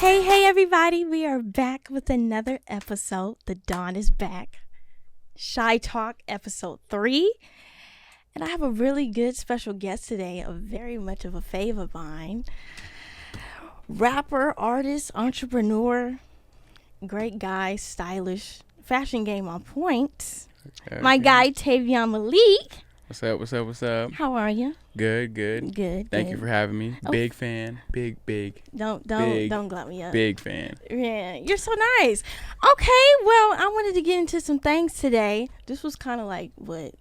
Hey, everybody. We are back with another episode. The Dawn is back. Shy Talk episode 3. And I have a really good special guest today, a very much of a fave of mine. Rapper, artist, entrepreneur, great guy, stylish, fashion game on point. Okay. My guy, Tavian Maalik. What's up? How are you? Good. Thank you for having me. Oh. Big fan. Big. Don't glut me up. Big fan. Yeah, you're so nice. Okay, well, I wanted to get into some things today. This was kind of like what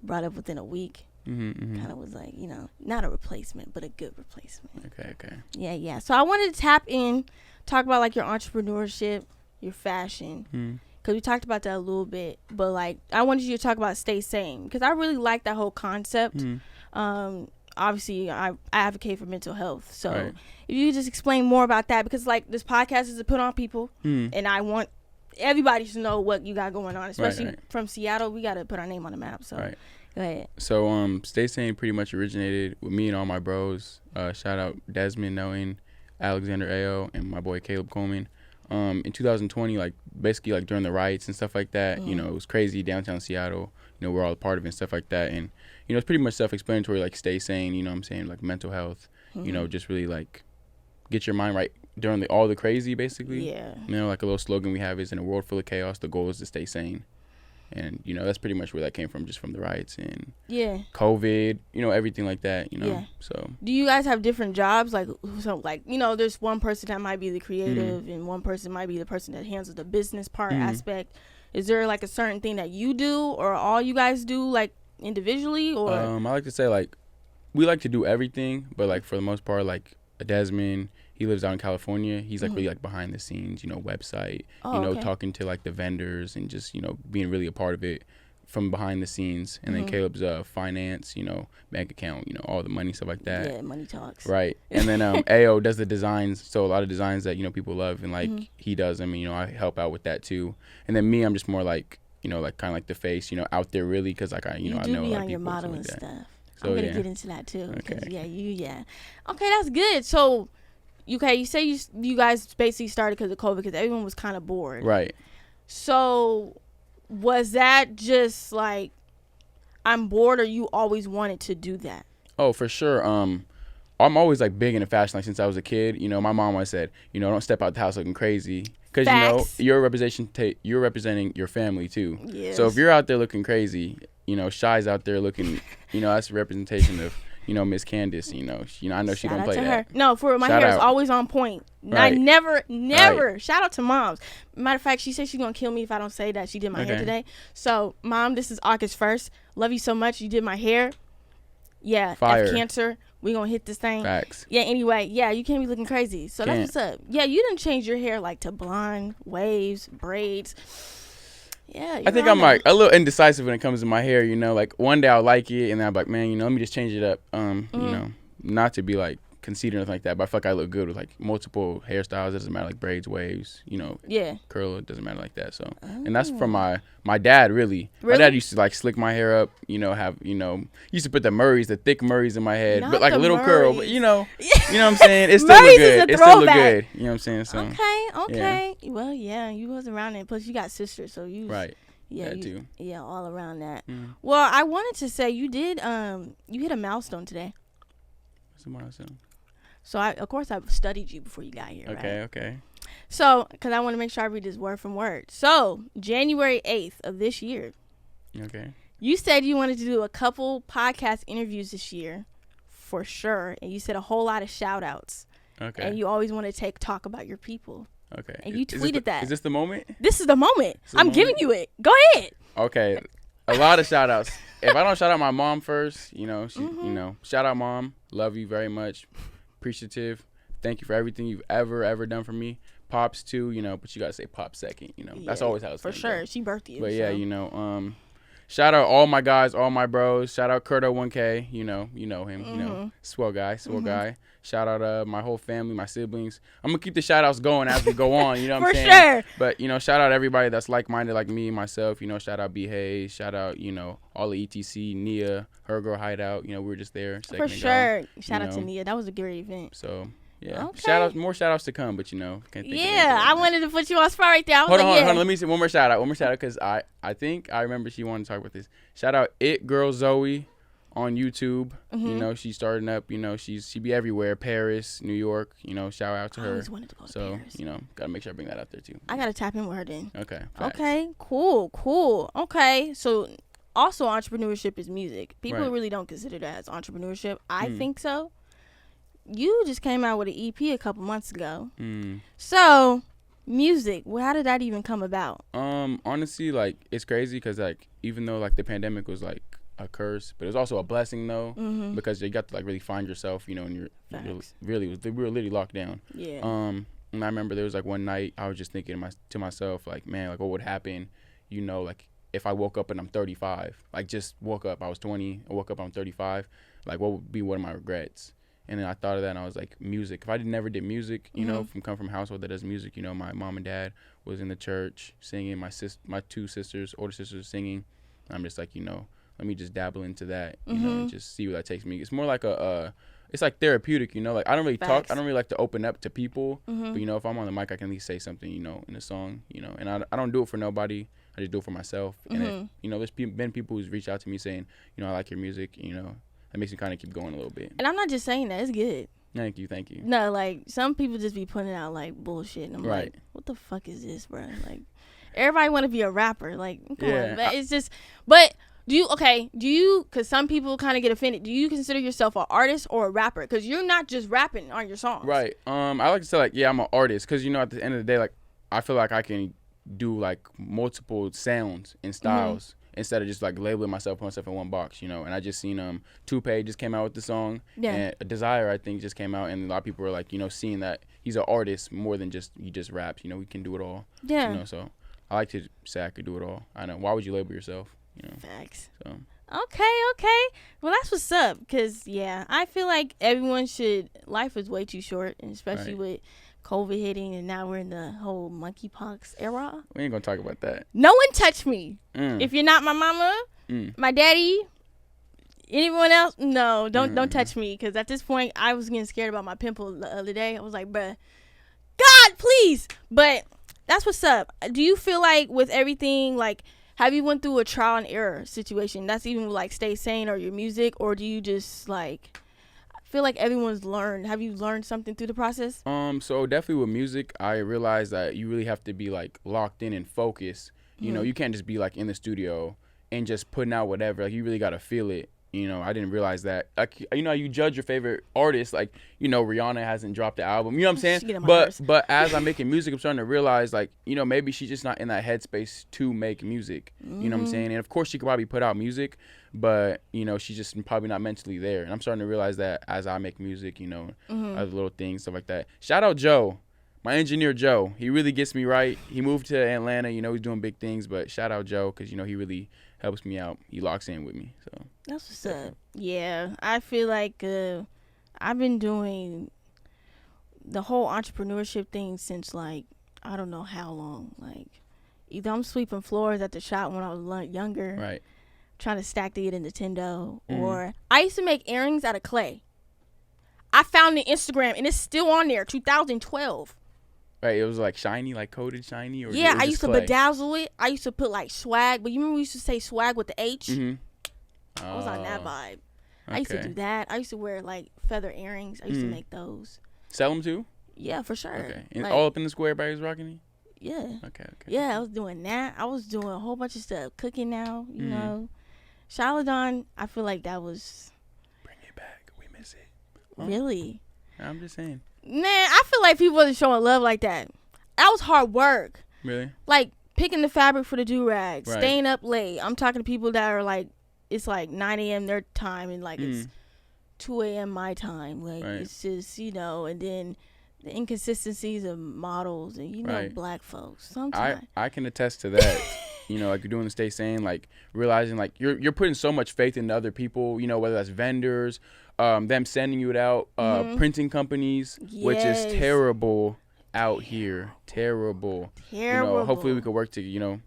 brought up within a week. Kind of was like, not a replacement, but a good replacement. Okay. Yeah. So I wanted to tap in, talk about like your entrepreneurship, your fashion. Because we talked about that a little bit, but like I wanted you to talk about Stay Sane because I really like that whole concept. Obviously, I advocate for mental health, so right. If you could just explain more about that, because like this podcast is to put on people, and I want everybody to know what you got going on, especially from Seattle. We got to put our name on the map. So go ahead. So Stay Sane pretty much originated with me and all my bros. Shout out Desmond Knowing, Alexander Ao, and my boy Caleb Coleman. In 2020, like basically like during the riots and stuff like that, it was crazy downtown Seattle. We're all a part of it and stuff like that. And, it's pretty much self-explanatory, like stay sane, you know what I'm saying? Like mental health, just really like get your mind right during all the crazy, basically. Yeah. Like a little slogan we have is, in a world full of chaos, the goal is to stay sane. And, that's pretty much where that came from, just from the riots and COVID, everything like that, Yeah. So. Do you guys have different jobs? Like, there's one person that might be the creative and one person might be the person that handles the business part aspect. Is there like a certain thing that you do or all you guys do like individually? Or I like to say like we like to do everything, but like for the most part, like Desmond, he lives out in California. He's like really like behind the scenes, website, talking to like the vendors and just, being really a part of it from behind the scenes. And then Caleb's finance, bank account, all the money, stuff like that. Yeah, money talks. Right. And then AO does the designs. So a lot of designs that, people love and like he does them. And, I help out with that too. And then me, I'm just more like, like kind of like the face, out there really. Cause like I know a lot of people. You do be on your modeling like stuff. So, I'm going to get into that too. Okay. Okay, that's good. So, you say you guys basically started because of COVID because everyone was kind of bored. Right. So, was that just like, I'm bored, or you always wanted to do that? Oh, for sure. I'm always like big into fashion. Like since I was a kid, my mom always said, don't step out the house looking crazy. Because, you're representing your family too. Yes. So if you're out there looking crazy, Shy's out there looking, that's a representation of, Miss Candace, I know she don't play that. Her. No, my hair is always on point. Right. I never. Right. Shout out to moms. Matter of fact, she said she's going to kill me if I don't say that she did my hair today. So, Mom, this is August 1st. Love you so much. You did my hair. Yeah. Fire. F cancer. We going to hit this thing. Facts. Yeah, anyway. Yeah, you can't be looking crazy. So, that's what's up. Yeah, you didn't change your hair like to blonde, waves, braids. Yeah, I think I'm like a little indecisive when it comes to my hair, like one day I'll like it and then I'm like, man, let me just change it up. Not to be like conceited or anything like that, but I feel like I look good with like multiple hairstyles. It doesn't matter, like braids, waves, curl, it doesn't matter like that. So, and that's from my dad, really. My dad used to like slick my hair up, used to put the thick Murrays in my head, Not but like a little Murrays. curl, but you know what I'm saying? It still look good. It still look good. You know what I'm saying? So, okay. Yeah. Well, yeah, you was around it. Plus, you got sisters, so you right. Yeah, too. Yeah, all around that. Well, I wanted to say you did. You hit a milestone today. What's a milestone? So of course I've studied you before you got here. Okay. Right? Okay. So, because I want to make sure I read this word from word. So, January 8th of this year. Okay. You said you wanted to do a couple podcast interviews this year, for sure, and you said a whole lot of shout outs. Okay. And you always want to talk about your people. Okay. And you tweeted that. Is this the moment? This is the moment. I'm giving you it. Go ahead. Okay. A lot of shout outs. If I don't shout out my mom first, she, shout out mom. Love you very much. Appreciative. Thank you for everything you've ever done for me. Pops too, but you gotta say pop second, That's always how it's for sure. Go. She birthed you. But yeah, shout out all my guys, all my bros. Shout out Kurto 1K, you know him, swell guy. Shout out my whole family, my siblings. I'm gonna keep the shout outs going as we go on, you know what I'm saying? For sure. But shout out everybody that's like minded like me, myself, shout out B Hayes, shout out, all the ETC, Nia, Her Girl Hideout, we were just there. For sure. Shout out to Nia. That was a great event. So Yeah. Okay. More shout outs to come, but can't think of anything Yeah, right I now. wanted to put you on spot right there. I was Hold like, on. Let me say one more shout out. Because I think I remember she wanted to talk about this. Shout out It Girl Zoe on YouTube. Mm-hmm. She's starting up. She be everywhere. Paris, New York. Shout out to I her. always wanted to go to Paris. Gotta make sure I bring that out there too. I gotta tap in with her then. Okay. Facts. Okay. Cool. Okay. So, also entrepreneurship is music. People Right. really don't consider that as entrepreneurship. I think so. You just came out with an EP a couple months ago. So, music. Well, how did that even come about? Honestly, like it's crazy because like even though like the pandemic was like a curse, but it was also a blessing though, because you got to like really find yourself, and you're we were literally locked down. Yeah. And I remember there was like one night I was just thinking to myself like, man, like what would happen, like if I woke up and I'm 35, like just woke up, I was 20, I woke up, I'm 35, like what would be one of my regrets? And then I thought of that and I was like, music. If I never did music, come from a household that does music, my mom and dad was in the church singing, my two sisters, older sisters singing. I'm just like, let me just dabble into that, and just see where that takes me. It's more like it's like therapeutic, like I don't really talk, I don't really like to open up to people, but if I'm on the mic, I can at least say something, in a song, and I don't do it for nobody. I just do it for myself. And if, there's been people who's reached out to me saying, I like your music, that makes me kind of keep going a little bit. And I'm not just saying that. It's good. Thank you. No, like, some people just be putting out, like, bullshit. And I'm Right. like, what the fuck is this, bro? Like, everybody want to be a rapper. Like, come on. But it's just, but do you, because some people kind of get offended. Do you consider yourself an artist or a rapper? Because you're not just rapping on your songs. Right. I like to say, like, yeah, I'm an artist. Because, at the end of the day, like, I feel like I can do, like, multiple sounds and styles. Instead of just like labeling myself in one box, and I just seen Tupac just came out with the song, and Desire I think just came out, and a lot of people are like, seeing that he's an artist more than just he just raps, we can do it all, so I like to say I could do it all. I know, why would you label yourself, Facts. So Okay, well that's what's up, because I feel like life is way too short, and especially with COVID hitting, and now we're in the whole monkeypox era. We ain't gonna talk about that. No one touch me. If you're not my mama, my daddy, anyone else, no, don't touch me. Because at this point, I was getting scared about my pimple the other day. I was like, bruh, God, please. But that's what's up. Do you feel like with everything, like, have you went through a trial and error situation? That's even with, like, Stay Sane or your music, or do you just like feel like everyone's learned? Have you learned something through the process? So definitely with music, I realized that you really have to be like locked in and focused. You can't just be like in the studio and just putting out whatever. Like you really gotta feel it. I didn't realize that. Like you judge your favorite artist. Like Rihanna hasn't dropped the album. You know what I'm saying? But as I'm making music, I'm starting to realize like maybe she's just not in that headspace to make music. You know what I'm saying? And of course she could probably put out music, but she's just probably not mentally there. And I'm starting to realize that as I make music, other little things, stuff like that. Shout out Joe, my engineer Joe. He really gets me right. He moved to Atlanta. He's doing big things. But shout out Joe, because he really helps me out. He locks in with me. So that's what's up. Yeah, I feel like I've been doing the whole entrepreneurship thing since like I don't know how long. Like either I'm sweeping floors at the shop when I was younger, right, trying to stack to get a Nintendo, or I used to make earrings out of clay. I found the Instagram and it's still on there, 2012. Right, it was like shiny, like coated shiny, or I used to bedazzle it. I used to put like swag, but you remember we used to say swag with the H? I was on that vibe. Okay. I used to do that. I used to wear like feather earrings. I used to make those. Sell them too? Yeah, for sure. Okay, and like, all up in the square, everybody was rocking it? Yeah. Okay. Yeah, I was doing that. I was doing a whole bunch of stuff. Cooking now, you know. Charladon, I feel like that was... Bring it back. We miss it. Really? I'm just saying. Man, I feel like people wasn't showing love like that. That was hard work. Really? Like, picking the fabric for the do-rag, staying up late. I'm talking to people that are like, it's like 9 a.m. their time, and like it's 2 a.m. my time. Like, it's just, and then the inconsistencies of models and, black folks. Sometimes. I can attest to that. Like you're doing the Stay Sane, like realizing like you're putting so much faith into other people, whether that's vendors, them sending you it out, printing companies, which is terrible out here. Terrible. Hopefully we could work to,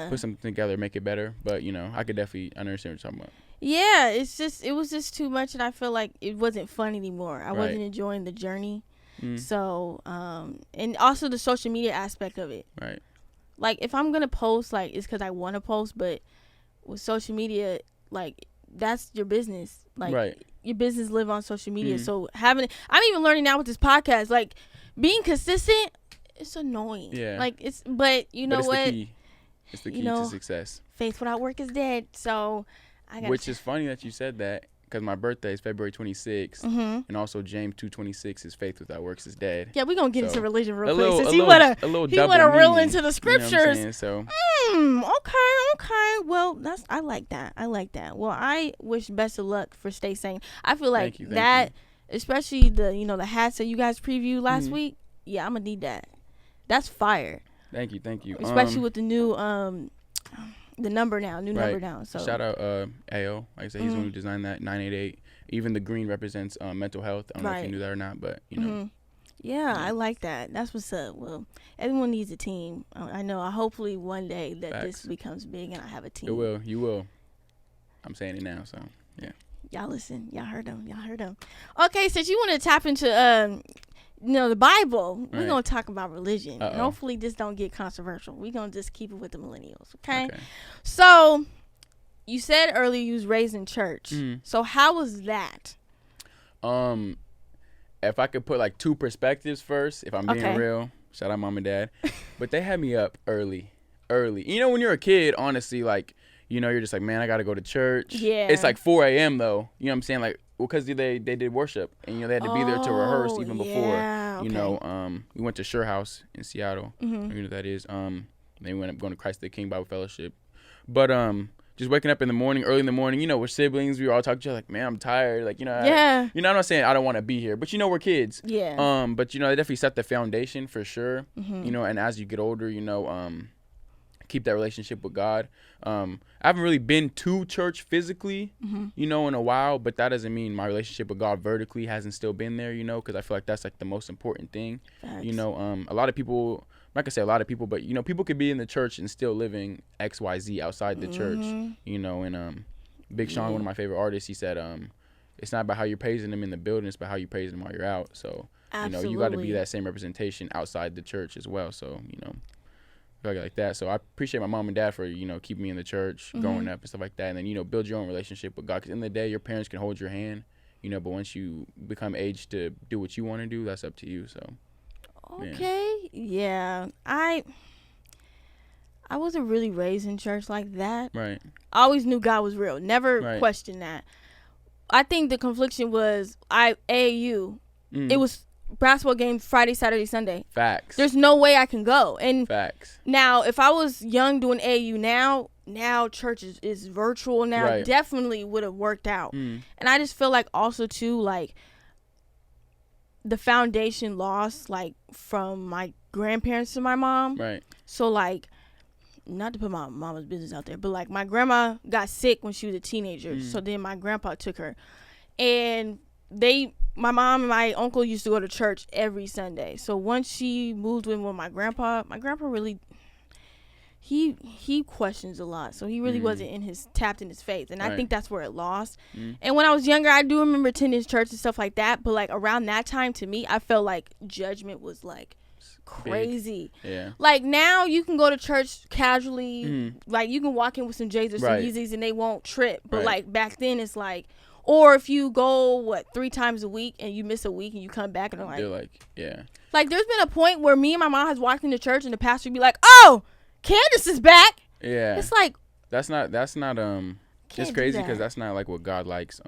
put something together, make it better. But, I could definitely understand what you're talking about. Yeah, it was just too much, and I feel like it wasn't fun anymore. I wasn't enjoying the journey. So, and also the social media aspect of it. Right. Like, if I'm going to post, like, it's because I want to post, but with social media, like, that's your business. Like, right. Your business live on social media. So I'm even learning now with this podcast, like, being consistent, it's annoying. Yeah. Like, but you know what? It's the key to success. Faith without work is dead. So Which is funny that you said that, because my birthday is February 26th, and also James 2:26 is faith without works is dead. Yeah, we're gonna get into religion real quick. Little, Since he went to real into the scriptures. You know what I'm saying? Okay. Well, I like that. Well, I wish best of luck for Stay Sane. I feel like Thank that, you. Especially the hats that you guys previewed last week. Yeah, I'm gonna need that. That's fire. Thank you. Especially with the new the number now, number now. So shout out AO. Like I said, he's the one who designed that 988. Even the green represents mental health. I don't know if you knew that or not, but you know. Yeah, I like that. That's what's up. Well, everyone needs a team. I know. Hopefully one day that this becomes big and I have a team. It will. You will. I'm saying it now. So yeah. Y'all listen. Y'all heard them. Okay, since you want to tap into the Bible, we're gonna talk about religion. And hopefully this don't get controversial. We're gonna just keep it with the millennials. Okay. So you said earlier you was raised in church. So how was that? If I could put like two perspectives first, if I'm being real, shout out mom and dad, but they had me up early. You know, when you're a kid, honestly, like, you know, you're just like, man, I gotta go to church. Yeah. It's like 4 a.m. though. You know what I'm saying? Like, well, because they did worship, and you know they had to be there to rehearse even before. You know, we went to Sure House in Seattle. You know what that is. Then we went up going to Christ the King Bible Fellowship. But just waking up in the morning, early in the morning, you know, we're siblings. We were all talking to each other like, man, I'm tired. Like, you know, I'm not saying I don't want to be here, but you know, we're kids. Yeah. But you know, they definitely set the foundation for sure. You know, and as you get older, you know, keep that relationship with God. I haven't really been to church physically, you know, in a while, but that doesn't mean my relationship with God vertically hasn't still been there, you know, because I feel like that's like the most important thing. Facts. You know, a lot of people, I'm not gonna say a lot of people, but you know, people could be in the church and still living XYZ outside the church, you know. And Big Sean, one of my favorite artists, he said, it's not about how you're praising him in the building, it's about how you praise him while you're out. So you know, you got to be that same representation outside the church as well. So you know, like that. So I appreciate my mom and dad for, you know, keeping me in the church growing up and stuff like that. And then, you know, build your own relationship with God, because in the day your parents can hold your hand, you know, but once you become age to do what you want to do, that's up to you. So yeah, I wasn't really raised in church like that. Right. I always knew God was real, never questioned that. I think the confliction was AAU. It was basketball game Friday, Saturday, Sunday. Facts. There's no way I can go. And facts. Now, if I was young doing AU now church is virtual now, definitely would have worked out. And I just feel like also too, like, the foundation lost, like, from my grandparents to my mom. Right. So, like, not to put my mama's business out there, but, like, my grandma got sick when she was a teenager. So then my grandpa took her. And my mom and my uncle used to go to church every Sunday. So once she moved in with my grandpa really, he questions a lot. So he really wasn't tapped in his faith. And I think that's where it lost. And when I was younger, I do remember attending church and stuff like that. But like around that time, to me, I felt like judgment was like crazy. Big. Yeah. Like now you can go to church casually. Like you can walk in with some J's or some Yeezys and they won't trip. But like back then it's like, or if you go, 3 times a week and you miss a week and you come back and they're like, yeah. Like, there's been a point where me and my mom has walked into church and the pastor would be like, oh, Candace is back. Yeah. It's like. That's not it's crazy because that's not, like, what God likes.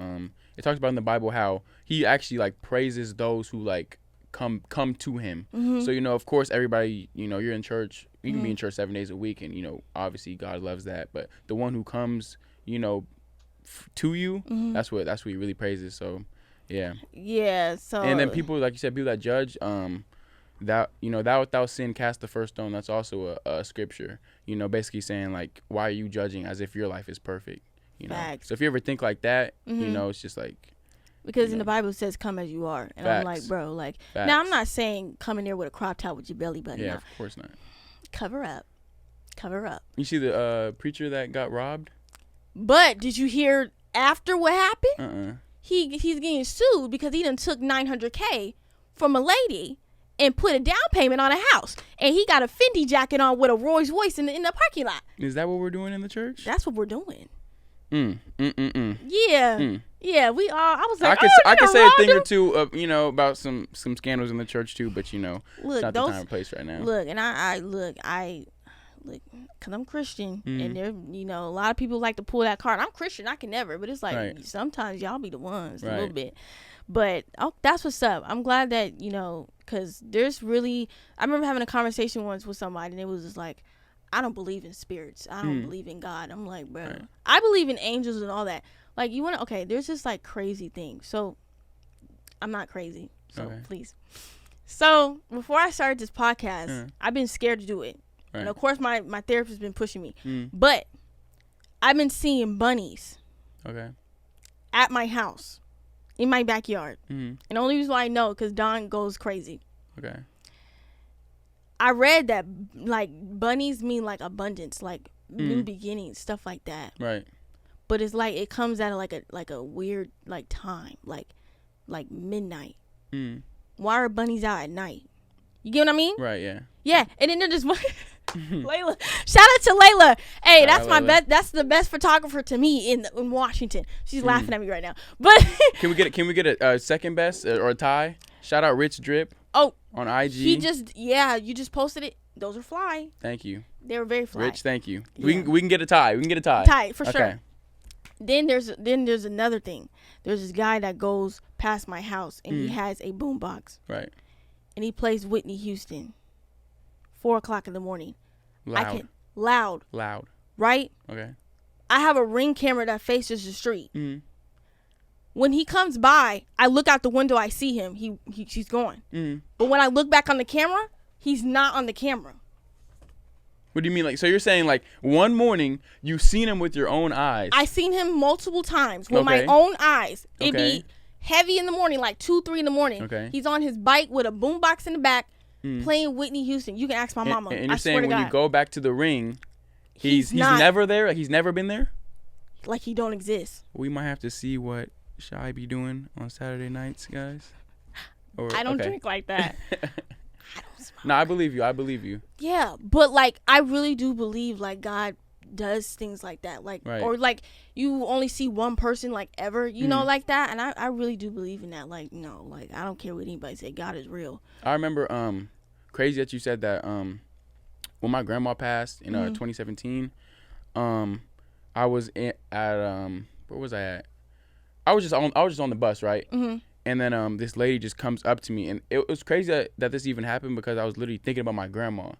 It talks about in the Bible how he actually, like, praises those who, like, come to him. So, you know, of course, everybody, you know, you're in church. You can be in church 7 days a week and, you know, obviously God loves that. But the one who comes, you know, to you, that's what he really praises. So yeah. So and then people, like you said, people that judge, that, you know, thou without sin cast the first stone, that's also a scripture, you know, basically saying like, why are you judging as if your life is perfect, you know? Facts. So if you ever think like that, you know, it's just like, because in the Bible it says come as you are, and facts. I'm like, bro, like, facts. Now I'm not saying come in there with a crop top with your belly button out. Of course not. Cover up. You see the preacher that got robbed? But did you hear after what happened? He's getting sued because he done took $900K from a lady and put a down payment on a house, and he got a Fendi jacket on with a Rolls Royce in the parking lot. Is that what we're doing in the church? That's what we're doing. Yeah. Yeah, we are. I was like, I could say a thing or two of, about some scandals in the church too, but look, it's not the time and place right now. Look, and I because I'm Christian, and there, a lot of people like to pull that card. I'm Christian, I can never, but it's like sometimes y'all be the ones a little bit. But that's what's up. I'm glad that because there's really. I remember having a conversation once with somebody, and it was just like, I don't believe in spirits. I don't believe in God. I'm like, bro, I believe in angels and all that. Like, you want to, okay, there's this like crazy thing. So I'm not crazy. So please. So before I started this podcast, I've been scared to do it. Right. And of course my therapist has been pushing me. But I've been seeing bunnies. Okay. At my house. In my backyard. And the only reason why I know, because Don goes crazy. Okay. I read that like bunnies mean like abundance, like new beginnings, stuff like that. Right. But it's like it comes at like a weird like time, like midnight. Why are bunnies out at night? You get what I mean? Right. Yeah. Yeah, and then there's just Layla. Shout out to Layla. Hey, that's my best. That's the best photographer to me in Washington. She's laughing at me right now. But can we get a second best or a tie? Shout out Rich Drip. Oh, on IG. You just posted it. Those are fly. Thank you. They were very fly. Rich, thank you. Yeah. We can get a tie. We can get a tie. Tie for sure. Then there's another thing. There's this guy that goes past my house and he has a boombox. Right. And he plays Whitney Houston. 4:00 in the morning. Loud. Loud. Right? Okay. I have a Ring camera that faces the street. When he comes by, I look out the window, I see him. He's gone. But when I look back on the camera, he's not on the camera. What do you mean? Like, so you're saying like one morning you seen him with your own eyes? I seen him multiple times with my own eyes. It'd be heavy in the morning, like 2-3 in the morning. Okay. He's on his bike with a boombox in the back. Playing Whitney Houston. You can ask my mama. And you're saying when you go back to the Ring, he's never there? Like he's never been there? Like he don't exist. We might have to see what Shai be doing on Saturday nights, guys. I don't drink like that. No, I believe you. Yeah, but like I really do believe like God does things like that. Like or like you only see one person like ever, you know, like that. And I really do believe in that. Like, no, like I don't care what anybody say. God is real. I remember crazy that you said that when my grandma passed in 2017, I was at where was I at? I was just on the bus, right? And then this lady just comes up to me, and it was crazy that this even happened because I was literally thinking about my grandma.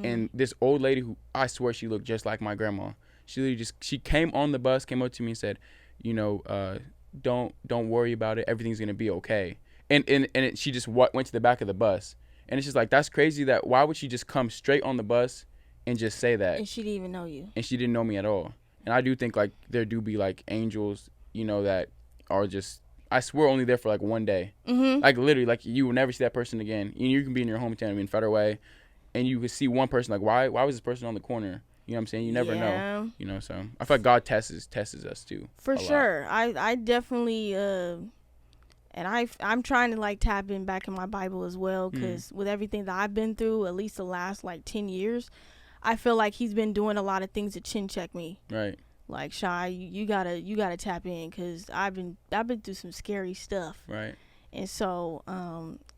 And this old lady who I swear she looked just like my grandma. She literally she came on the bus, came up to me and said, don't worry about it. Everything's gonna be okay. And she just went to the back of the bus. And it's just like, that's crazy that why would she just come straight on the bus and just say that? And she didn't even know you. And she didn't know me at all. And I do think like there do be like angels, that are just, I swear, only there for like one day. Like literally, like you will never see that person again. You can be in your hometown, in Federal Way, and you could see one person, like why was this person on the corner? You know what I'm saying? You never know. So I feel like God tests us too. For sure. I definitely and I'm trying to like tap in back in my Bible as well, because with everything that I've been through, at least the last like 10 years, I feel like he's been doing a lot of things to chin check me. Right. Like, Shai, you gotta tap in, because I've been through some scary stuff. Right. And so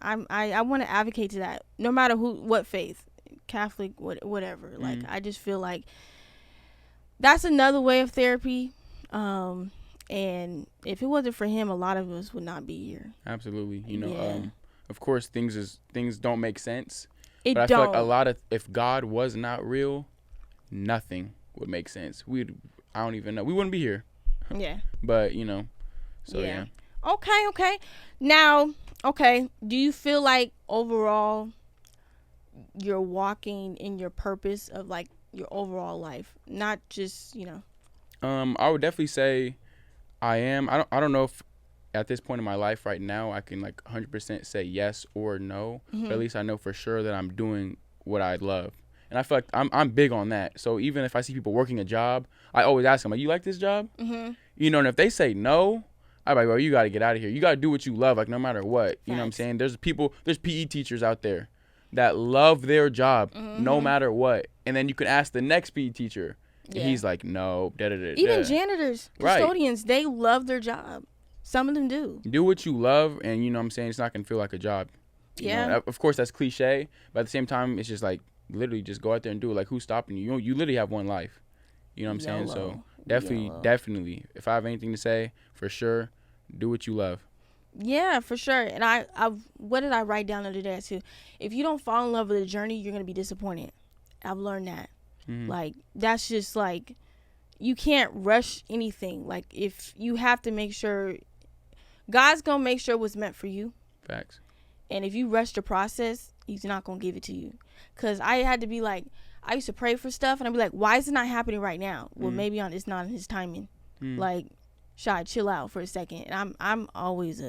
I want to advocate to that, no matter what faith, Catholic, whatever. Like, I just feel like that's another way of therapy. And if it wasn't for him, a lot of us would not be here. Absolutely. Of course, things don't make sense. But I feel like if God was not real, nothing would make sense. I don't even know. We wouldn't be here. Yeah. But, so yeah. Okay. Now, do you feel like overall you're walking in your purpose of like your overall life, not just, I would definitely say I am. I don't know if at this point in my life right now I can like 100% say yes or no, but at least I know for sure that I'm doing what I love. And I feel like I'm big on that. So even if I see people working a job, I always ask them, like, you like this job? And if they say no, I'm like, bro, you got to get out of here. You got to do what you love, like, no matter what. You know what I'm Facts. saying? There's PE teachers out there that love their job no matter what. And then you can ask the next PE teacher. And he's like, no. Even janitors, custodians, they love their job. Some of them do. Do what you love, and you know what I'm saying? It's not going to feel like a job. You know? Of course, that's cliche. But at the same time, it's just like, literally just go out there and do it. Like, who's stopping you? You literally have one life. You know what I'm saying? So definitely, if I have anything to say, for sure, do what you love. Yeah, for sure. And I what did I write down under that too? If you don't fall in love with the journey, you're going to be disappointed. I've learned that. Like, that's just like, you can't rush anything. Like, if you have to make sure, God's going to make sure what's meant for you. Facts. And if you rush the process, he's not going to give it to you. Because I had to be like, I used to pray for stuff and I'd be like, why is it not happening right now? Well, maybe it's not in his timing. Like, Shai, chill out for a second. And I'm always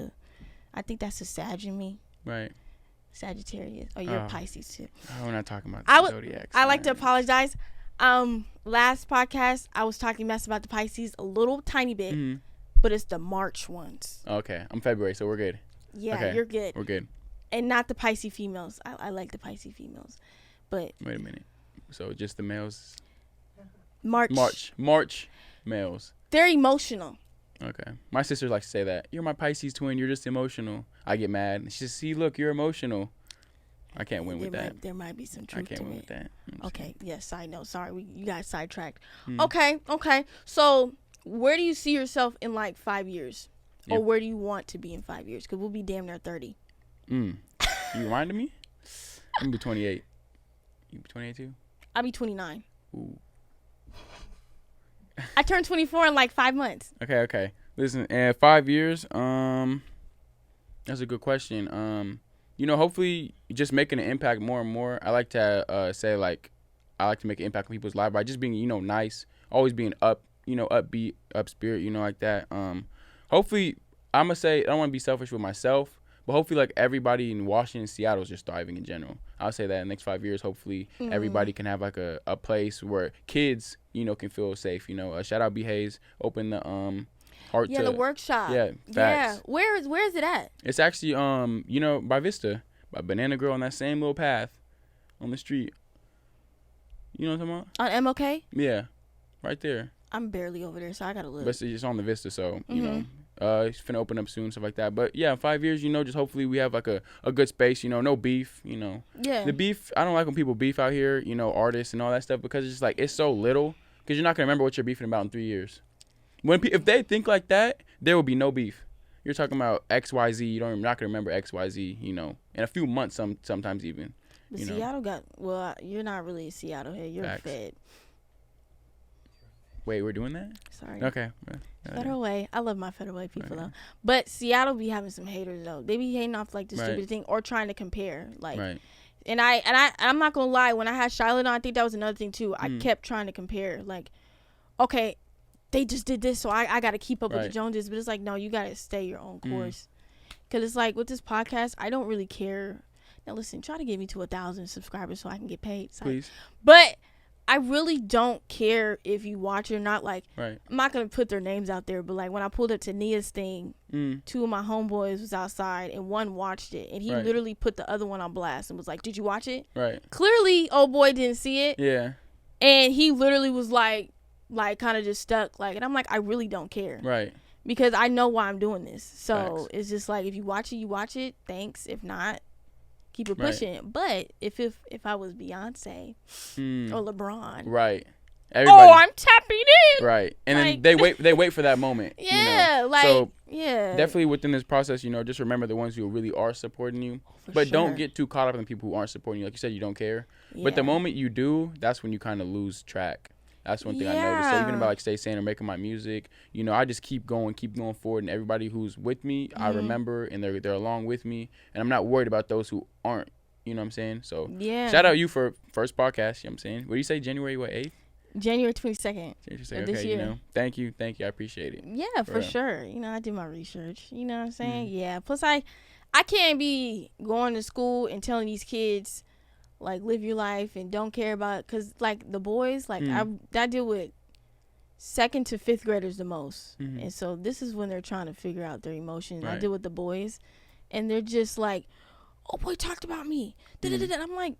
I think that's a Sag in me. Right. Sagittarius. Oh, you're a Pisces too. Oh, we're not talking about the zodiacs. I like to apologize. Last podcast, I was talking mess about the Pisces a little tiny bit, but it's the March ones. Okay. I'm February, so we're good. Yeah, okay. You're good. We're good. And not the Pisces females. I like the Pisces females. But wait a minute. So just the males? March males. They're emotional. Okay. My sister likes to say that. You're my Pisces twin. You're just emotional. I get mad. She says, see, look, you're emotional. I can't win with that. There might be some truth to it. I can't win with that. Okay. Yes, I know. Sorry. You got sidetracked. Okay. So where do you see yourself in like 5 years? Or where do you want to be in 5 years? Because we'll be damn near 30. You reminded me? I'm going to be 28. You be 28 too? I'll be 29. Ooh. I turned 24 in like 5 months. Okay. Listen, 5 years, that's a good question. Hopefully just making an impact more and more. I like to say, like, I like to make an impact on people's lives by just being, nice, always being upbeat, up spirit, like that. Hopefully, I'm going to say, I don't want to be selfish with myself, but hopefully, like, everybody in Washington, Seattle is just thriving in general. I'll say that in the next 5 years, hopefully, everybody can have, like, a place where kids, can feel safe. Shout out B. Hayes, open the heart to... the workshop. Yeah, facts. Yeah. Where is it at? It's actually, by Vista, by Banana Girl on that same little path on the street. You know what I'm talking about? On MLK? Yeah, right there. I'm barely over there, so I gotta look. But it's on the Vista, so, it's finna open up soon, stuff like that. But, yeah, in 5 years, just hopefully we have, like, a good space, no beef, Yeah. The beef, I don't like when people beef out here, artists and all that stuff, because it's just, like, it's so little, because you're not going to remember what you're beefing about in 3 years. If they think like that, there will be no beef. You're talking about XYZ, you're not going to remember XYZ, in a few months sometimes even. But Seattle you're not really Seattle here, you're Facts. Fed. Wait, we're doing that? Sorry. Okay. Federal Way. I love my Federal Way people though. But Seattle be having some haters though. They be hating off like the stupid thing or trying to compare. Like and I'm not gonna lie, when I had Charlotte on, I think that was another thing too. I kept trying to compare. Like, okay, they just did this, so I gotta keep up with the Joneses. But it's like, no, you gotta stay your own course. Cause it's like with this podcast, I don't really care. Now listen, try to get me to 1,000 subscribers so I can get paid. Please. But I really don't care if you watch it or not. Like, I'm not going to put their names out there, but, like, when I pulled up to Nia's thing, 2 of my homeboys was outside, and one watched it, and he literally put the other one on blast and was like, did you watch it? Right. Clearly, old boy didn't see it. Yeah. And he literally was, like kind of just stuck. Like, and I'm like, I really don't care. Right. Because I know why I'm doing this. So, it's just like, if you watch it, you watch it. Thanks. If not, keep it pushing. But if I was Beyonce or LeBron, everybody, I'm tapping in, and like, then they wait for that moment. So definitely within this process, just remember the ones who really are supporting you, but don't get too caught up in the people who aren't supporting you. Like you said, you don't care, but the moment you do, that's when you kind of lose track. That's one thing I noticed. So even about like Stay Sane or making my music, I just keep going forward, and everybody who's with me, I remember, and they're along with me, and I'm not worried about those who aren't. You know what I'm saying? So shout out you for first podcast. You know what I'm saying? What do you say? January 8th? January 22nd. This year. Thank you. I appreciate it. Yeah, for sure. I did my research. You know what I'm saying? Yeah. Plus, I can't be going to school and telling these kids, like, live your life and don't care about, because, like, the boys, like, I deal with 2nd to 5th graders the most. And so this is when they're trying to figure out their emotions. Right. I did with the boys, and they're just like, oh, boy talked about me. I'm like,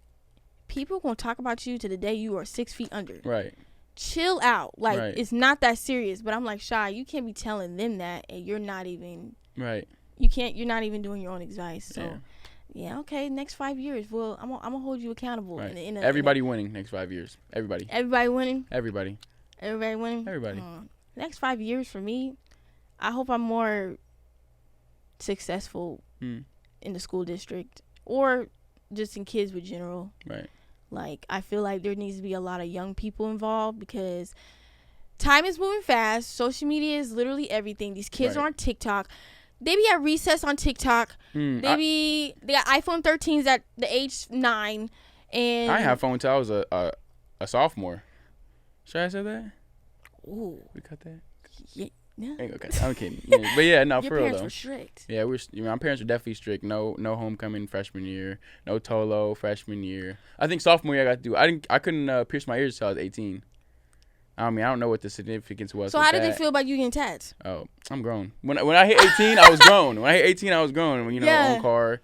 people going to talk about you to the day you are 6 feet under. Right. Chill out. Like, Right. it's not that serious. But I'm like, Shai, you can't be telling them that, and you're not even. Right. You're not even doing your own advice. So, yeah, okay, next 5 years, well, I'm gonna hold you accountable. Right. Everybody winning next 5 years. Everybody winning? Everybody winning? Everybody. Next 5 years for me, I hope I'm more successful in the school district or just in kids with general. Right. Like, I feel like there needs to be a lot of young people involved because time is moving fast. Social media is literally everything. These kids are on TikTok. They be at recess on TikTok. They got iPhone 13s at the age 9. And I had phone until I was a sophomore. Should I say that? Ooh. We cut that? Yeah. Okay, I'm kidding. Yeah, but yeah, no, Your for real though. parents were strict. Yeah, my parents were definitely strict. No homecoming freshman year. No Tolo freshman year. I think sophomore year I got to do. I couldn't pierce my ears until I was 18. I mean, I don't know what the significance was. So how did they feel about you getting tats? Oh, I'm grown. When I hit 18, I was grown. When I hit 18, I was grown. When own car,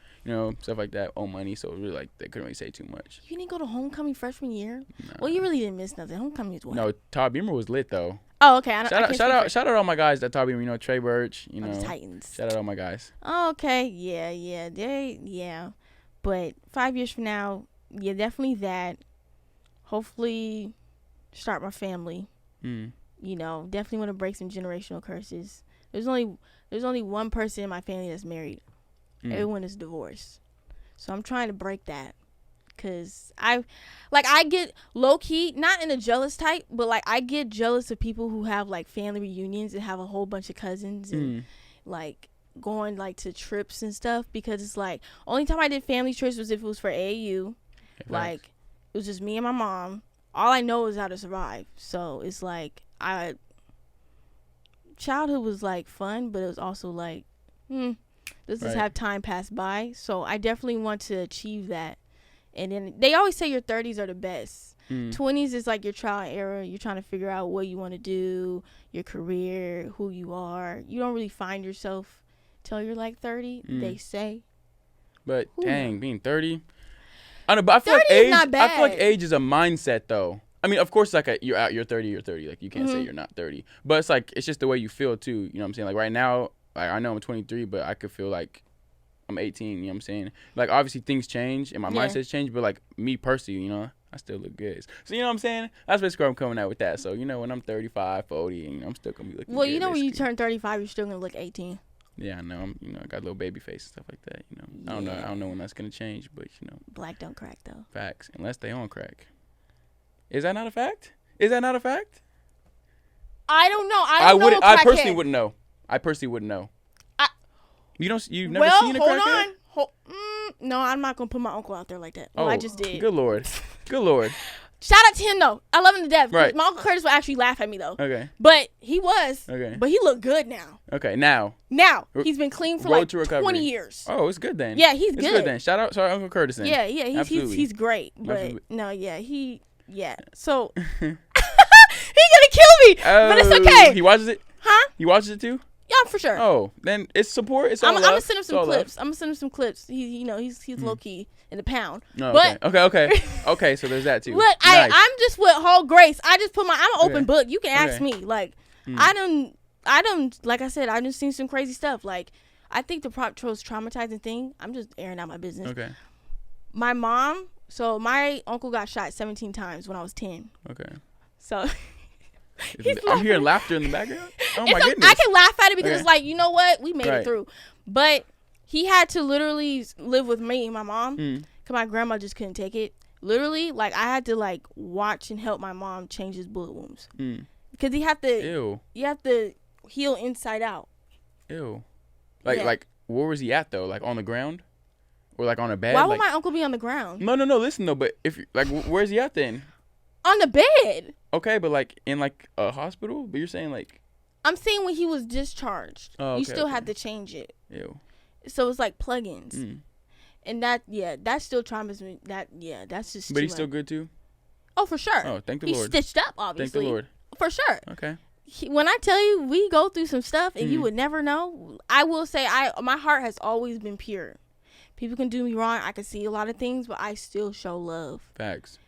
stuff like that, own money. So it was really like they couldn't really say too much. You didn't go to homecoming freshman year? Nah. Well, you really didn't miss nothing. Homecoming is what? No, Todd Beamer was lit though. Oh, okay. Shout out all my guys at Todd Beamer. Trey Birch. The Titans. Shout out all my guys. Oh, okay. Yeah. But 5 years from now, yeah, definitely that. Hopefully, start my family. Definitely want to break some generational curses. There's only one person in my family that's married. Everyone is divorced. So I'm trying to break that. Cause I get low key, not in a jealous type, but like I get jealous of people who have like family reunions and have a whole bunch of cousins and like going like to trips and stuff, because it's like only time I did family trips was if it was for AAU. Like it was just me and my mom. All I know is how to survive. So it's like childhood was like fun, but it was also like, does this have time pass by? So I definitely want to achieve that. And then they always say your 30s are the best. 20s is like your trial and error. You're trying to figure out what you want to do, your career, who you are. You don't really find yourself till you're like 30, they say. But dang, being 30. I don't know, but I feel like age is not bad. I feel like age is a mindset though. I mean, of course, like you're 30. Like you can't say you're not 30. But it's like it's just the way you feel too. You know what I'm saying? Like right now, like I know I'm 23, but I could feel like I'm 18. You know what I'm saying? Like obviously things change and my mindset's change, but like me personally, I still look good. So you know what I'm saying? That's basically where I'm coming at with that. So when I'm 35, 40, I'm still gonna be looking. Well, good, when you turn 35, you're still gonna look 18. Yeah, I know. I got a little baby face and stuff like that. I don't know when that's gonna change, but Black don't crack though. Facts, unless they on crack. Is that not a fact? Is that not a fact? I don't know. I personally wouldn't know. You've never seen a crackhead? Hold on. No, I'm not gonna put my uncle out there like that. Well, I just did. Good lord. Shout out to him though. I love him to death. Right. My Uncle Curtis would actually laugh at me though. Okay. But he was. Okay. But he looked good now. Okay. Now he's been clean for like 20 years. Oh, it's good then. Yeah, he's it's good. Good then. Shout out to our Uncle Curtis then. Yeah. He's great. But no, So he's gonna kill me. But it's okay. He watches it. Huh? He watches it too. Yeah, for sure. Oh, then it's support. It's all I'm love. gonna send him some clips. I'm gonna send him some clips. He's low key in the pound. Oh, but okay. So there's that too. Look, nice. I'm just with whole grace. I just I'm an open book. You can ask me. Like I don't. Like I said, I just seen some crazy stuff. Like I think the traumatizing thing. I'm just airing out my business. Okay. My mom. So my uncle got shot 17 times when I was 10. Okay. So. I'm hearing laughter in the background. Oh my goodness! I can laugh at it because it's like, you know what, we made it through. But he had to literally live with me and my mom because my grandma just couldn't take it. Literally, like I had to like watch and help my mom change his bullet wounds because you have to heal inside out. Ew. Like where was he at though? Like on the ground, or like on a bed? Why would my uncle be on the ground? No. Listen though, but if like where's he at then? On the bed. Okay, but like in like a hospital? But you're saying like... I'm saying when he was discharged. Oh, okay, you still had to change it. Ew. So it's like plugins. And that still traumas me. That's just... But he's still good too? Oh, for sure. Oh, thank the Lord. He's stitched up, obviously. Thank the Lord. For sure. Okay. when I tell you we go through some stuff and you Mm-hmm. would never know, I will say my heart has always been pure. People can do me wrong. I can see a lot of things, but I still show love. Facts.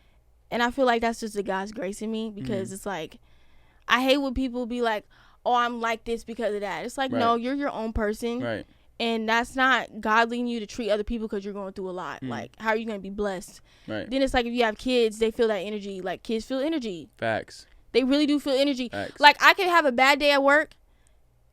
And I feel like that's just the God's grace in me, because it's like, I hate when people be like, oh, I'm like this because of that. It's like, Right. no, you're your own person. Right. And that's not God leading you to treat other people because you're going through a lot. Like, how are you going to be blessed? Right. Then it's like, if you have kids, they feel that energy. Like, kids feel energy. Facts. They really do feel energy. Facts. Like, I could have a bad day at work.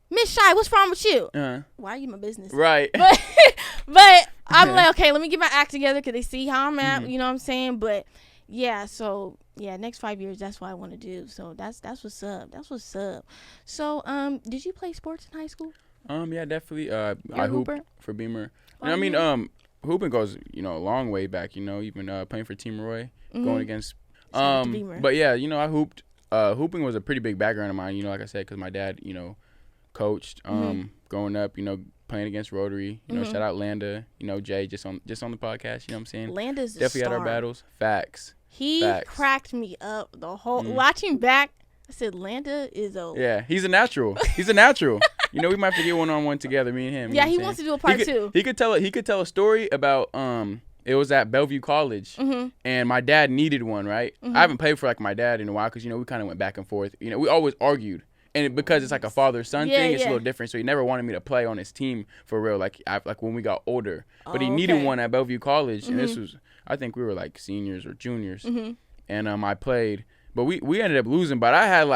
Miss Shai, what's wrong with you? Uh-huh. Why are you my business? Right. But I'm like, okay, let me get my act together because they see how I'm at. You know what I'm saying? But yeah, so yeah, next 5 years, that's what I want to do. So that's what's up. That's what's up. So did you play sports in high school? Yeah, definitely. You're I a hoop hooper? for Beamer. Oh, And I mean, yeah. hooping goes, a long way back. Even playing for Team Roy, going against. Shout out to Beamer. But yeah, I hooped. Hooping was a pretty big background of mine. Like I said, because my dad, coached. Growing up, playing against Rotary. Shout out Landa. Jay, just on the podcast. You know what I'm saying? Landa's a Definitely star. had our battles. Facts. He Facts. cracked me up the whole watching back. I said, Landa is a Yeah, he's a natural. He's a natural. We might have to get one-on-one together, me and him. yeah. You know He what I'm wants to saying? do a part two. He could tell a story about it was at Bellevue College, and my dad needed one, right? I haven't played for like my dad in a while because we kind of went back and forth. We always argued, and because it's like a father-son thing, it's a little different. So he never wanted me to play on his team for real, like when we got older. But he needed one at Bellevue College, and this was, I think we were like seniors or juniors, and I played, but we ended up losing. But I had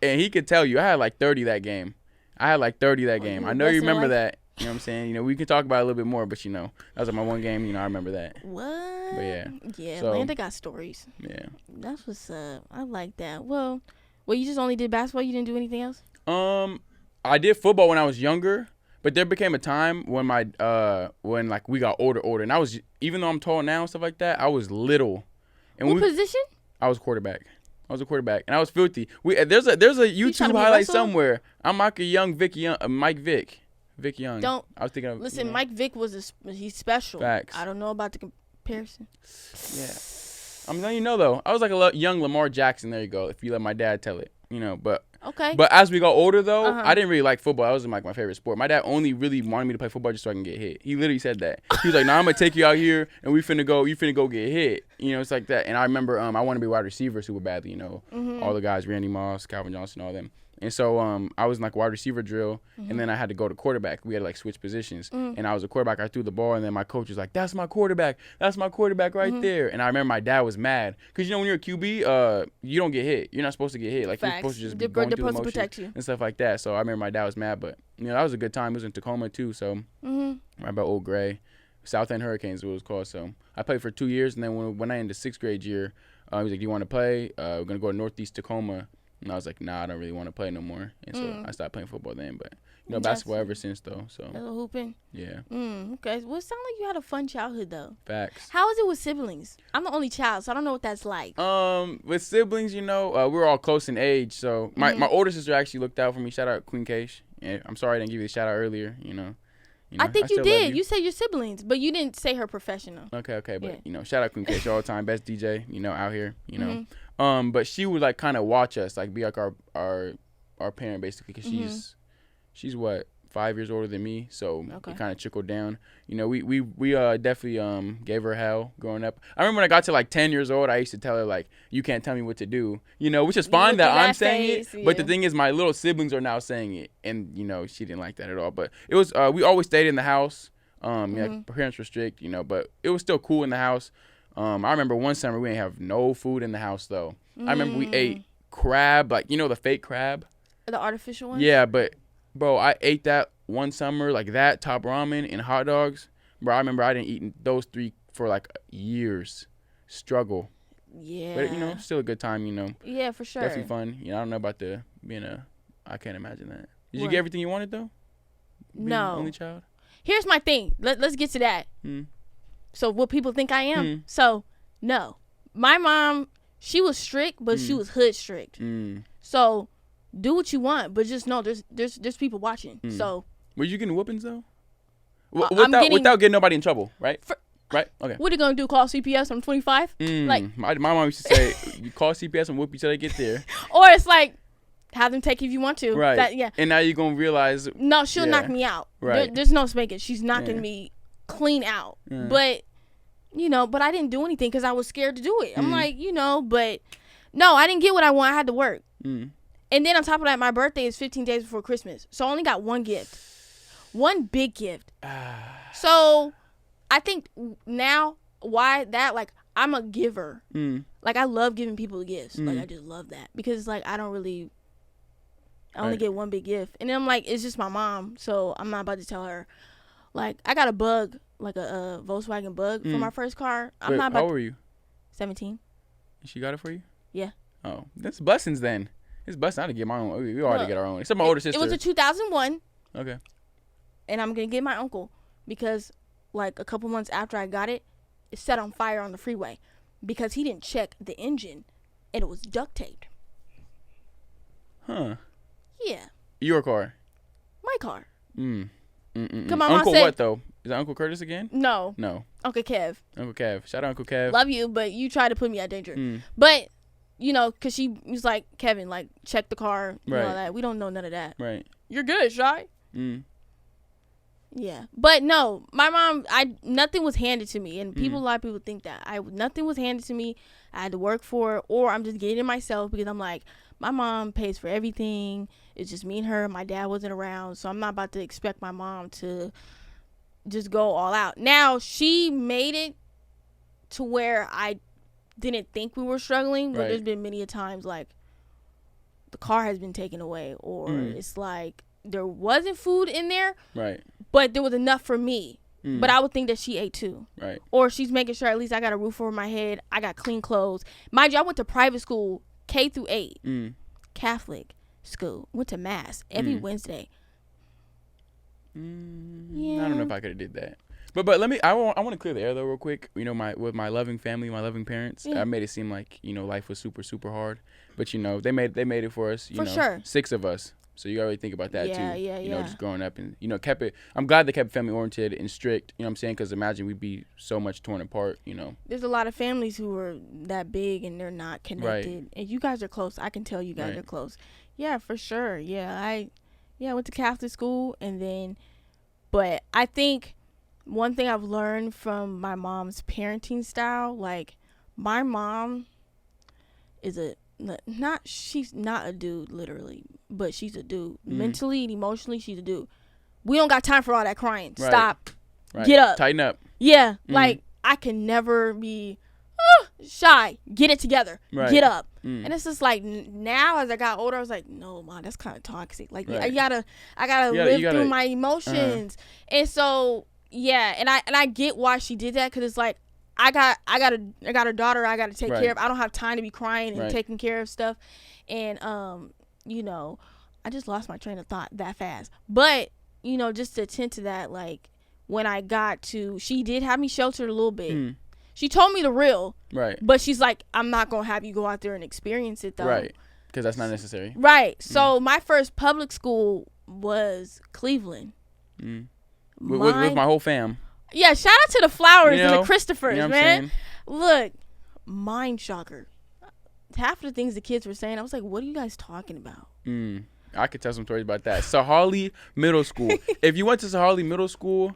and he could tell you, I had like 30 that game. I know you remember that. You know what I'm saying? We can talk about it a little bit more, but that was like my one game. I remember that. What? But yeah. Yeah, So, Landa got stories. Yeah. That's what's up. I like that. Well, you just only did basketball. You didn't do anything else? I did football when I was younger, but there became a time when when we got older, and I was, even though I'm tall now and stuff like that, I was little. And What position? I was quarterback. I was a quarterback, and I was filthy. There's a trying to YouTube be a highlight wrestler? somewhere. I'm like a young Vic Young. Don't. I was thinking of. Listen, Mike Vick he's special. Facts. I don't know about the comparison. Yeah. I'm letting you know though. I was like a young Lamar Jackson. There you go. If you let my dad tell it, But Okay. But as we got older though, Uh-huh. I didn't really like football. That wasn't like my favorite sport. My dad only really wanted me to play football just so I can get hit. He literally said that. He was like, "Nah, I'm gonna take you out here and you finna go get hit." It's like that. And I remember I wanted to be wide receiver super badly. All the guys, Randy Moss, Calvin Johnson, all them. And so I was in like wide receiver drill, and then I had to go to quarterback. We had to like switch positions, and I was a quarterback. I threw the ball, and then my coach was like, "That's my quarterback. That's my quarterback right there." And I remember my dad was mad because when you're a QB, you don't get hit. You're not supposed to get hit. Like Facts. you're supposed to just be They're going through the supposed to motions protect you. and stuff like that. So I remember my dad was mad, but that was a good time. It was in Tacoma too, so right by Old Gray, South End Hurricanes, what it was called. So I played for 2 years, and then when I ended 6th grade year, he was like, "Do you want to play? We're gonna go to Northeast Tacoma." And I was like, "Nah, I don't really want to play no more." And so I stopped playing football then. But basketball ever since though. So Hooping. yeah, Okay. Well, it sounded like you had a fun childhood though. facts. How is it with siblings? I'm the only child, so I don't know what that's like. With siblings, we're all close in age. So my older sister actually looked out for me. Shout out Queen Keish. And I'm sorry I didn't give you the shout out earlier. I think you still love did. You said your siblings, but you didn't say her professional. Okay, but shout out Queen Keish all the time, best DJ, out here, but she would like kind of watch us, like be like our parent basically, because she's what, 5 years older than me, so it kind of trickled down. We definitely gave her hell growing up. I remember when I got to like 10 years old, I used to tell her like, "You can't tell me what to do," which is fine that I'm saying it, but the thing is my little siblings are now saying it, and she didn't like that at all. But it was we always stayed in the house. Like parents were strict, but it was still cool in the house. I remember one summer we didn't have no food in the house though. I remember we ate crab, like the fake crab. The artificial one? Yeah, but bro, I ate that one summer, like that, top ramen and hot dogs. Bro, I remember I didn't eat those 3 for like years. Struggle. Yeah. But still a good time, Yeah, for sure. Definitely fun. I don't know about I can't imagine that. Did you What? get everything you wanted though? Being No. the only child? Here's my thing. Let's get to that. So what people think I am. So, no. My mom, she was strict, but she was hood strict. So, do what you want, but just know there's people watching. So, were you getting whoopings though? without getting nobody in trouble, right? Right? Okay. What are you going to do, call CPS on 25? Like, my mom used to say, "You call CPS and whoop you till they get there." or it's like, have them take it if you want to. Right. Yeah. And now you're going to realize. No, she'll knock me out. Right. There's no spanking. She's knocking me clean out. But, but I didn't do anything because I was scared to do it. I'm like, but no, I didn't get what I want. I had to work. And then on top of that, my birthday is 15 days before Christmas. So I only got one gift. One big gift. So I think now why that, like, I'm a giver. Like, I love giving people gifts. Like, I just love that. Because, like, I only get one big gift. And then I'm like, it's just my mom. So I'm not about to tell her. Like, I got a bug, like a Volkswagen Bug for my first car. Wait, how old were you? 17. She got it for you? Yeah. Oh, that's blessings then. It's blessings. I had to get my own. We already get our own. Except my older sister. It was a 2001. Okay. And I'm going to get my uncle because, like, a couple months after I got it, it set on fire on the freeway because he didn't check the engine and it was duct taped. Huh. Yeah. Your car? My car. Come on, Uncle what, though? Is that Uncle Curtis again? No. Uncle Kev. Uncle Kev. Shout out Uncle Kev. Love you, but you tried to put me at danger. But, because she was like, Kevin, like, check the car, all that. We don't know none of that. Right. You're good, Shai. Yeah. But no, my mom, nothing was handed to me. And a lot of people think that. Nothing was handed to me. I had to work for it, or I'm just getting it myself because I'm like, my mom pays for everything. It's just me and her. My dad wasn't around, so I'm not about to expect my mom to just go all out. Now, she made it to where I didn't think we were struggling, but there's been many a times, like, the car has been taken away, or it's like there wasn't food in there, but there was enough for me. But I would think that she ate too. Right. Or she's making sure at least I got a roof over my head. I got clean clothes. Mind you, I went to private school, K through 8. Catholic school. Went to mass every Wednesday. Yeah. I don't know if I could have did that. But let me. I want to clear the air though real quick. With my loving family, my loving parents, I made it seem like life was super super hard. But they made it for us. For sure. 6 of us. So you already think about that too. Yeah. Just growing up and kept it. I'm glad they kept family oriented and strict. You know what I'm saying? Because imagine we'd be so much torn apart. There's a lot of families who are that big and they're not connected. And you guys are close. I can tell you guys are close. Yeah, for sure. Yeah, I went to Catholic school but I think one thing I've learned from my mom's parenting style, like, my mom is she's not a dude literally, but she's a dude. Mentally and emotionally, she's a dude. We don't got time for all that crying. Stop. Get up. Tighten up. Yeah. Like, I can never be shy. Get it together. Get up. And it's just like, now as I got older, I was like, no, Mom, that's kind of toxic. Like, I gotta live through my emotions. And so, yeah, and I get why she did that, because it's like, I got a daughter I got to take care of. I don't have time to be crying and taking care of stuff. And I just lost my train of thought that fast. But just to attend to that, like, when I got to, she did have me sheltered a little bit. She told me the real, but she's like, I'm not gonna have you go out there and experience it though, because that's not necessary. So my first public school was Cleveland. With my whole fam. Yeah, shout out to the Flowers and the Christophers, you know man. Look, mind shocker. Half of the things the kids were saying, I was like, what are you guys talking about? I could tell some stories about that. Saharli Middle School. If you went to Saharli Middle School,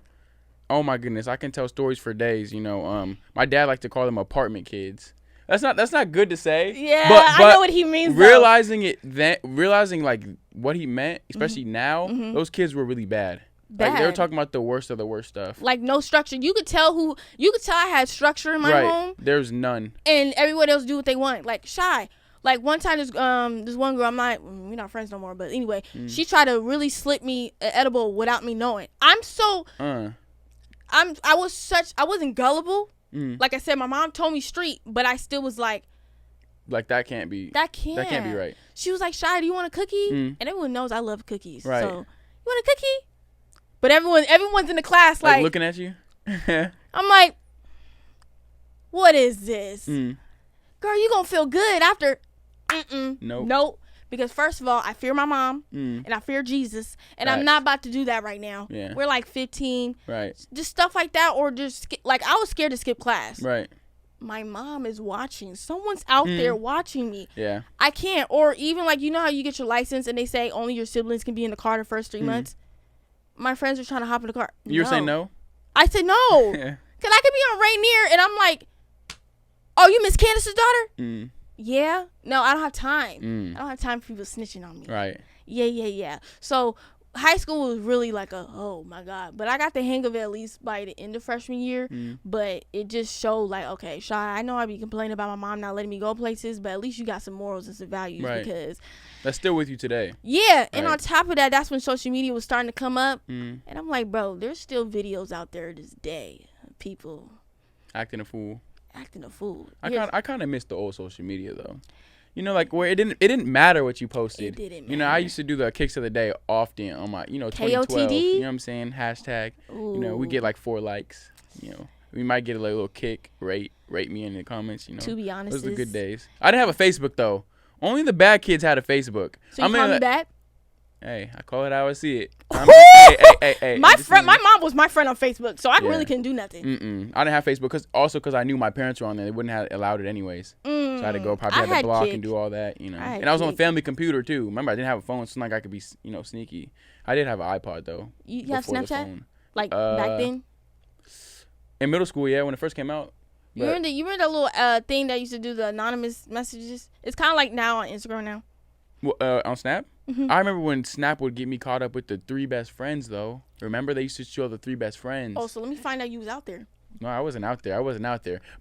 oh my goodness, I can tell stories for days. My dad liked to call them apartment kids. That's not good to say. Yeah, but I know what he means. Realizing like what he meant, especially now, those kids were really bad. Like, they were talking about the worst of the worst stuff. Like, no structure. You could tell I had structure in my home. There's none. And everyone else do what they want. Like, Shy. Like, one time, this one girl, we're not friends no more, but anyway, she tried to really slip me an edible without me knowing. I wasn't gullible. Like I said, my mom told me street, but I still was like that can't be right. She was like, Shy, do you want a cookie? And everyone knows I love cookies. Right. So, you want a cookie? But everyone's in the class like looking at you. I'm like, what is this? Girl, you gonna feel good after. Nope. Because first of all, I fear my mom and I fear Jesus, and I'm not about to do that right now. Yeah. We're like 15. Right. Just stuff like that, or just like, I was scared to skip class. Right. my mom is watching. Someone's out there watching me. Yeah. I can't. Or even like, you know how you get your license and they say only your siblings can be in the car the first 3 months? My friends are trying to hop in the car. You were saying no? I said no. Because I could be on Rainier and I'm like, oh, you Miss Candace's daughter? Yeah. No, I don't have time. I don't have time for people snitching on me. Right. Yeah. So high school was really like oh my God. But I got the hang of it at least by the end of freshman year. But it just showed like, okay, Shai, I know I be complaining about my mom not letting me go places, but at least you got some morals and some values. Right. Because that's still with you today. Yeah. And on top of that, that's when social media was starting to come up. And I'm like, bro, there's still videos out there this day of people acting a fool. I kind of miss the old social media though. You know, like where it didn't matter what you posted. It didn't matter. You know, I used to do the kicks of the day often on my, 2012. KOTD? You know what I'm saying? Hashtag. Ooh. You know, we get like 4 likes. You know, we might get a little kick. Rate me in the comments. You know, to be honest, those were good days. I didn't have a Facebook though. Only the bad kids had a Facebook. So you call me bad? Hey, I call it how I see it. Hey. My mom was my friend on Facebook, so I really couldn't do nothing. I didn't have Facebook because I knew my parents were on there. They wouldn't have allowed it anyways. So I had to go have the block and do all that, you know. And I was on the family computer too. Remember, I didn't have a phone, so it's not like I could be, sneaky. I did have an iPod though. You have Snapchat? Like back then? In middle school, yeah, when it first came out. You remember that little thing that used to do the anonymous messages? It's kind of like now on Instagram now. On Snap? I remember when Snap would get me caught up with the 3 best friends, though. Remember, they used to show the 3 best friends. Oh, so let me find out you was out there. No, I wasn't out there.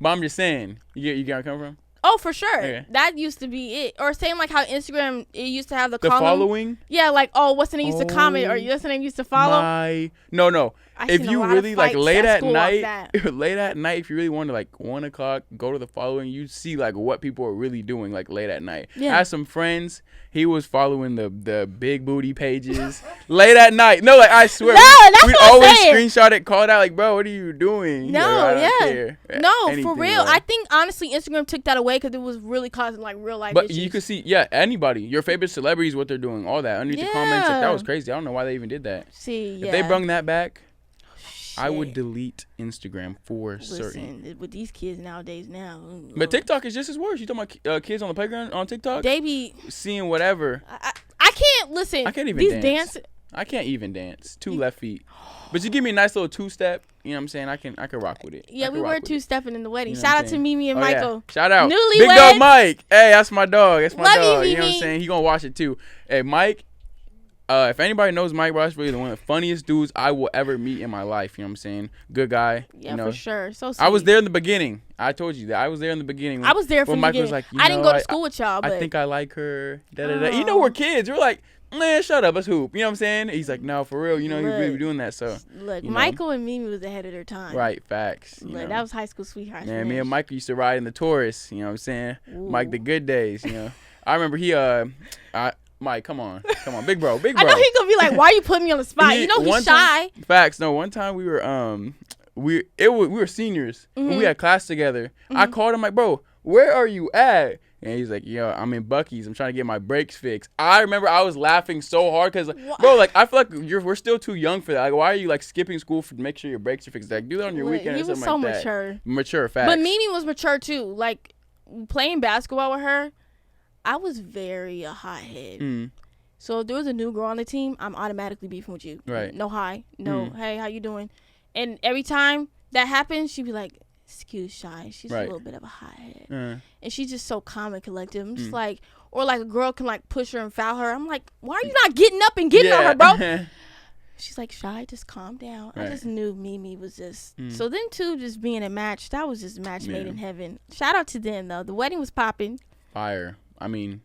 But I'm just saying, you get where I come from? Oh, for sure. Okay. That used to be it. Or same like how Instagram, it used to have the column. Following? Yeah, like, what's the name used to comment or what's the name used to follow? No. If you really, like, late at night, if you really want to, like, 1 o'clock, go to the following, you see, like, what people are really doing, like, late at night. Yeah. I had some friends, he was following the big booty pages late at night. No, like, I swear. We'd always screenshot it, call it out, like, bro, what are you doing? No, like, I don't care. No, for real. I think, honestly, Instagram took that away because it was really causing, like, real life issues. But you could see, anybody, your favorite celebrities, what they're doing, all that. Underneath the comments, like, that was crazy. I don't know why they even did that. If they brung that back, I would delete Instagram for certain. With these kids nowadays now. But TikTok is just as worse. You talking about kids on the playground on TikTok? They be seeing whatever. I can't listen. I can't even dance. I can't even dance. 2 left feet. But you give me a nice little 2-step. You know what I'm saying? I can rock with it. Yeah, we were 2-stepping in the wedding. Shout out to Mimi and Michael. Yeah. Shout out. Newlyweds. Big dog Mike. Hey, that's my dog. That's my dog. You know what I'm saying? He gonna watch it too. Hey, Mike. If anybody knows Mike, bro, that's really one of the funniest dudes I will ever meet in my life. You know what I'm saying? Good guy. Yeah, for sure. So sweet. I was there in the beginning. I told you that. I was there in the beginning. I was there from the Mike beginning. Was like, I didn't go to school with y'all, but I think I like her. You know, we're kids. We're like, man, shut up. Let's hoop. You know what I'm saying? He's like, no, for real. You know, he really be doing that. So, Michael and Mimi was ahead of their time. Right. Facts. That was high school sweethearts. Man, me and Michael used to ride in the Taurus. You know what I'm saying? Ooh. Mike, the good days. You know, I remember Mike, come on, big bro. I know he gonna be like, "Why you putting me on the spot?" He's shy. Facts. No, one time we were we were seniors. We had class together. I called him like, "Bro, where are you at?" And he's like, "Yo, I'm in Bucky's. I'm trying to get my brakes fixed." I remember I was laughing so hard because, bro, like I feel like we're still too young for that. Like, why are you like skipping school to make sure your brakes are fixed? Like, do that on your weekend. He was so mature. Mature, facts. But Mimi was mature too. Like playing basketball with her. I was very a hothead. So if there was a new girl on the team, I'm automatically beefing with you. Right. No hi. No, hey, how you doing? And every time that happens, she'd be like, excuse Shai. She's a little bit of a hothead. And she's just so calm and collective. I'm just like, or like a girl can like push her and foul her. I'm like, why are you not getting up and getting on her, bro? She's like, Shai, just calm down. I just knew Mimi was just. So then too, just being a match, that was just a match made in heaven. Shout out to them though. The wedding was popping. Fire. I mean,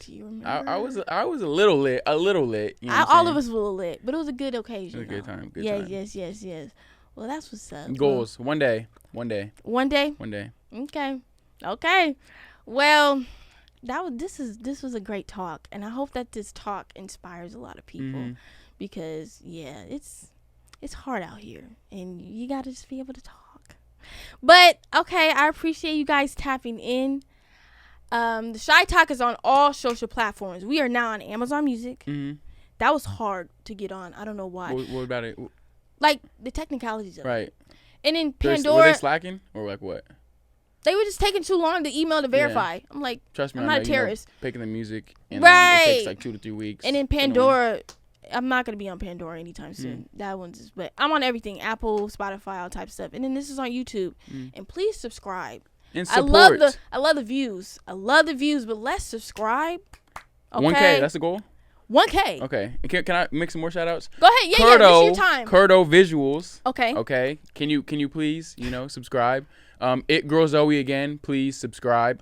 do you remember? I was a little lit. You know all of us were a little lit, but it was a good occasion. It was a good time. Yes. Well, that's what's up. Goals. One day. Okay. Well, this was a great talk, and I hope that this talk inspires a lot of people because it's hard out here, and you got to just be able to talk. But okay, I appreciate you guys tapping in. The Shy Talk is on all social platforms. We are now on Amazon Music. That was hard to get on. I don't know why. What about it? Like the technicalities of it. Right. And in Pandora. Were they slacking or like what? They were just taking too long to email to verify. I'm like, trust me, I'm not a terrorist. Picking the music, and right? It takes like 2 to 3 weeks. And then Pandora, I'm not gonna be on Pandora anytime soon. That one's just, but I'm on everything: Apple, Spotify, all types of stuff. And then this is on YouTube. And please subscribe. And support. I love the views. But let's subscribe. Okay? 1K. That's the goal. 1K. Okay. Can I make some more shout outs? Go ahead. Yeah, this is your time. Curdo Visuals. Okay. Okay. Can you please, subscribe? It Girl Zoe again, please subscribe.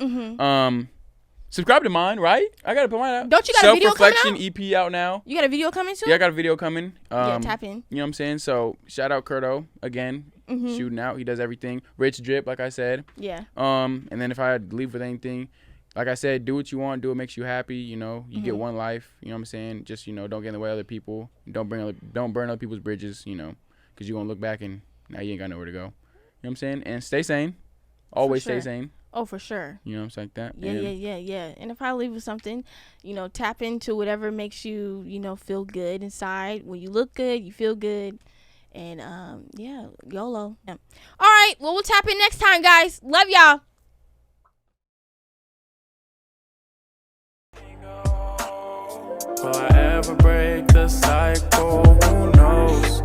Subscribe to mine, right? I gotta put mine out. Don't you got a video coming out? Self-Reflection EP out now. You got a video coming soon? Yeah, I got a video coming. Tap in. You know what I'm saying? So shout out Curdo again, shooting out. He does everything. Rich Drip, like I said. Yeah. And then if I had to leave with anything, like I said, do what you want, do what makes you happy. You get one life. You know what I'm saying? Just don't get in the way of other people. Don't burn other people's bridges. Because you're gonna look back and now you ain't got nowhere to go. You know what I'm saying? And stay sane. Always stay sane. Oh, for sure. You know what I'm saying? Like that. Yeah. And if I leave with something, tap into whatever makes you, feel good inside. When you look good, you feel good. And, YOLO. Yeah. All right. Well, we'll tap in next time, guys. Love y'all. Will I ever break the cycle? Who knows?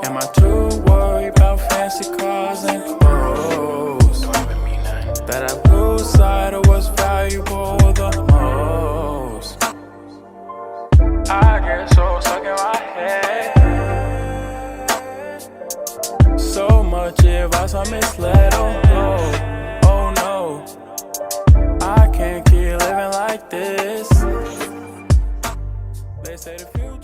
Am I too worried about fancy cars and clothes that I lose sight of what's valuable the most? I get so stuck in my head. So much advice I'm misled. Oh no. I can't keep living like this. They say the future